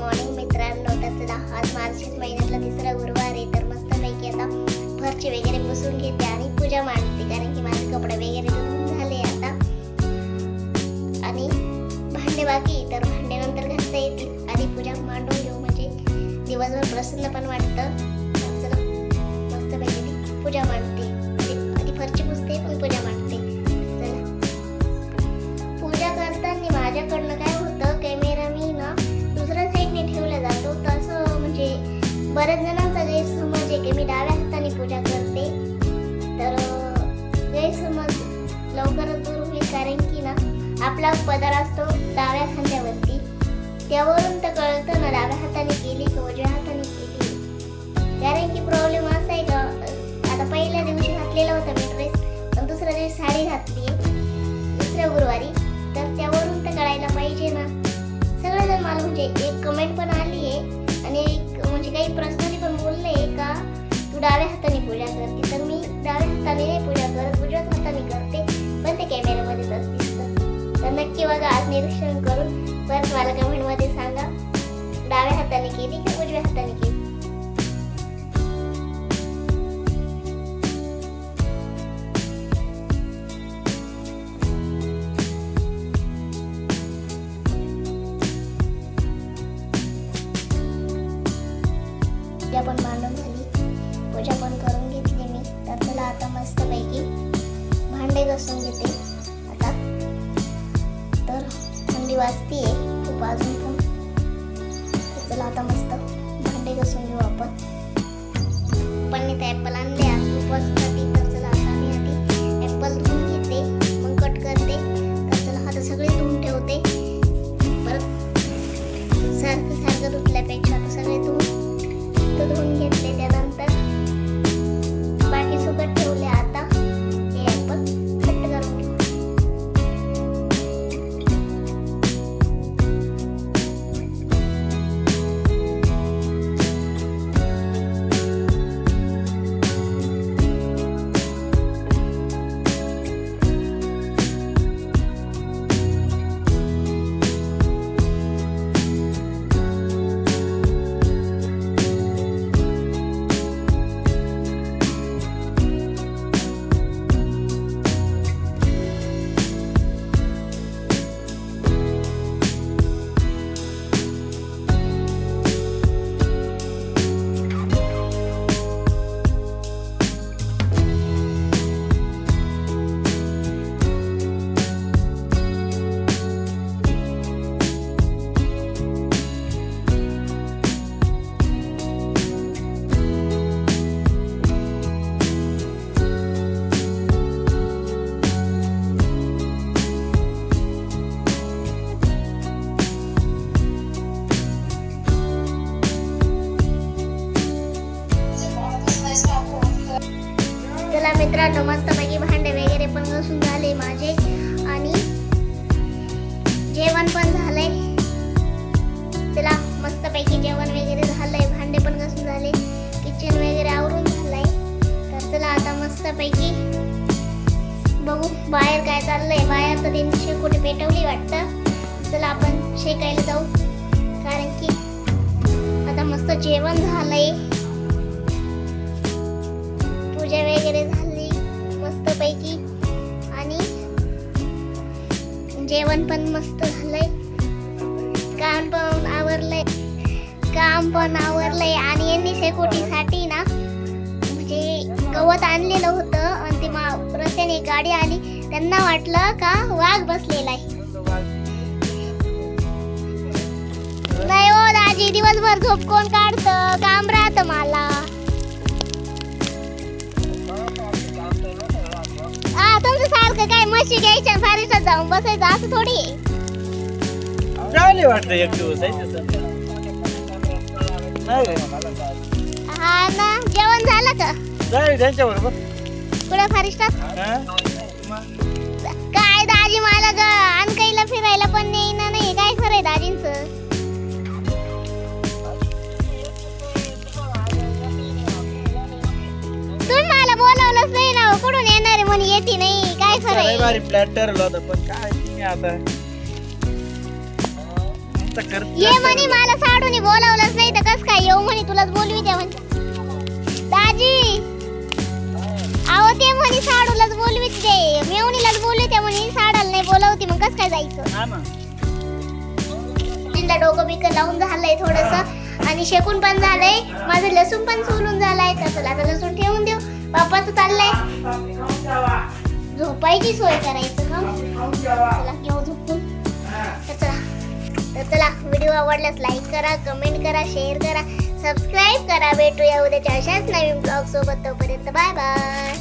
Morning मित्रांनो. तर चला, आज मार्च महिन्यातला तिसरा गुरुवार आहे. तर मस्तपैकी आता फरची वगैरे पुसून घेते आणि पूजा मांडते, कारण की माझे कपडे वगैरे धुवून झाले आता. आणि भांडे बाकी, तर भांडे नंतर घासता येतील. आधी पूजा मांडून घेऊ, म्हणजे दिवसभर प्रसन्न पण वाटतं. चला, मस्तपैकी पूजा मांडते. आधी फरची पुसते, पण पूजा मांडते. चला, पूजा करताना माझ्याकडनं काय होतं, कॅमेरा मी ना दुसऱ्या साईडने ठेवला जातो. तसं म्हणजे बऱ्याच जणांचा गैरसमज आहे की मी डाव्या हाताने पूजा करते. तर गैरसमज लवकरच दूर होईल, कारण की ना आपला पदर असतो डाव्या खांद्यावरती. त्यावरून तर कळतं ना डाव्या हाताने केली की उजव्या हाताने केली. कारण की प्रॉब्लेम असा आहे का, आता पहिल्या दिवशी घातलेला होता मी ड्रेस, पण दुसऱ्या दिवशी साडी घातली दुसऱ्या गुरुवारी. तर त्यावरून तर कळायला पाहिजे ना. सगळेजण मला म्हणजे एक कमेंट पण आली आहे आणि एक म्हणजे काही पर्सनली पण बोलले का तू डाव्या हाताने पूजा करते. तर मी डाव्या हाताने नाही पूजा करत, उजव्याच हाताने करते, पण ते कॅमेऱ्यामध्येच दिसतं. तर नक्की बघा आज निरीक्षण करून परत मला कमेंटमध्ये सांगा, डाव्या हाताने केली की उजव्या हाताने केली. पूजा पण मांडून झाली, पूजा पण करून घेतली मी. तर चला आता मस्तपैकी भांडे घासून घेते आता. तर थंडी वाजतीये खूप अजून पण. तर चला आता मस्त भांडे घासून घेऊ आपण. पण इथे ॲपल आणले आज उपवासासाठी. तर चला आता मी आधी ॲपल धुवून घेते, मग कट करते. तर चला आता सगळे धुवून ठेवते. परत सारखं सारखं धुतल्यापेक्षा आता सगळे धुवून घेतले. त्यानंतर बाकी सुकत ठेवले. आता हे आपण कट करून घेऊ. चला मित्रांनो, मस्तपैकी भांडे वगैरे पण घासून झाले माझे आणि जेवण पण झालंय. चला मस्तपैकी जेवण वगैरे झालंय, भांडे पण घासून झाले, किचन वगैरे आवरून झालंय. तर चला आता मस्तपैकी बघू बाहेर काय चाललंय. बाहेर तर त्यांनी शेकोटी पेटवली वाटतं. चला आपण शेकायला जाऊ, कारण की आता मस्त जेवण झालंय, पूजा वगैरे झाली मस्तपैकी आणि जेवण पण मस्त झालंय. काम पण आवरलंय आणि यांनी शेकोटीसाठी ना म्हणजे गवत आणलेलं होतं आणि ते रस्त्याने एक गाडी आली, त्यांना वाटलं का वाघ बसलेला आहे. नाही हो दाजी, दिवसभर झोप कोण काढतं, काम राहतं मला. तुमचं सारखं काय म्हशी घ्यायच्या फारीसात जाऊन बसायचं असं थोडी आहे. वाटतं एक दिवस हा ना. जेवण झालं का त्यांच्या बरोबर कुठे फारिस्टात? काय दाजी मला अनकाईला फिरायला पण नेईना नाही. काय खरंय दाजींचं? तुम्ही मला बोलवलंच नाही ना, कुठून येणार आहे म्हणून येते नाही. काय खरंय? भारी फ्लॅट ठरवलं होतं, पण काय तुम्ही आता आमचा खर्च ये म्हणे मला साडूनी बोलावलंच नाही तर कस काय येऊ म्हणे तुलाच बोलवी त्या म्हणे दाजी अहो ते म्हणे साडूलाच बोलवीत ते मेवणीलाच बोलवते म्हणे साडाला नाही बोलावते मग कस काय जायचं हा ना. तिला डोकं बिकं लावून झालंय थोडस आणि शेकून पण झालंय माझं लसूण पण सोलून झालाय तर आता लसूण ठेवून देऊ बाप्पाचं चाललंय झोपायची सोय करायचं का चला घेऊ झोपून तर चला व्हिडिओ आवडल्यास लाईक करा कमेंट करा शेअर करा सबस्क्राईब करा भेटूया उद्याच्या अशाच नवीन ब्लॉग सोबत तोपर्यंत बाय बाय